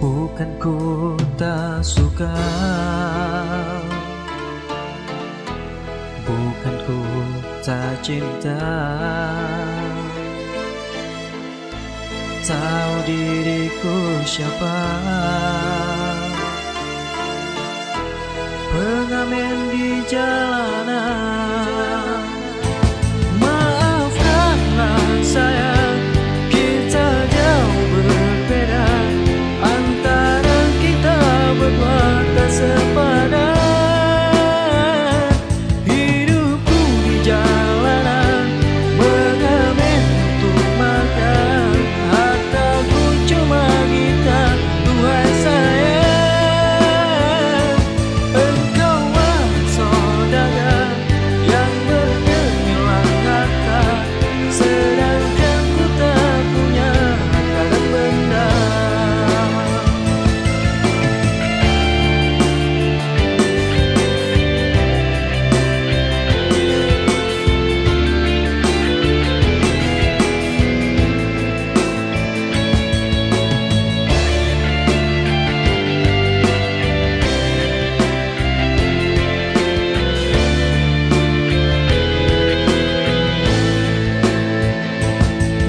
Bukan ku tak suka, bukan ku tak cinta. Tahu diriku siapa, pengamen di jalanan. Maafkanlah sayang, kita jauh berbeda, antara kita berdua tak sepadan. Hidupku di jalanan, mengamen untuk makan, hartaku cuma gitar. Tuhan sayang, engkau mah saudagar yang bergemilang harta, sedangkan ku tak punya harta dan benda.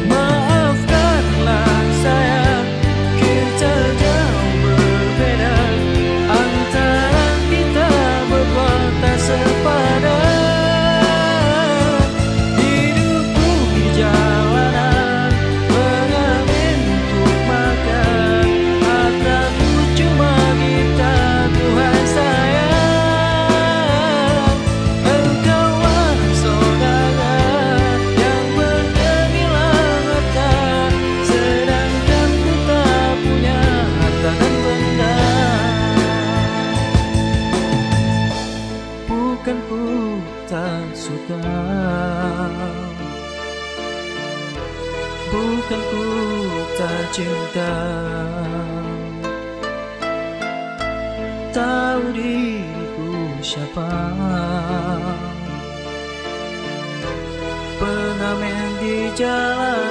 Maafkanlah sayang, kita jauh berbeda, antara kita berdua tak sepadan. Hidupku di jalanan, pengamen untuk makan, hartaku cuma gitar. Tuhan sayang, engkau mah saudagar yang bergemilang harta, sedangkan ku tak punya harta dan benda. Bukan ku tak suka, bukan ku tak cinta. Tahu diriku siapa, pengamen di jalan.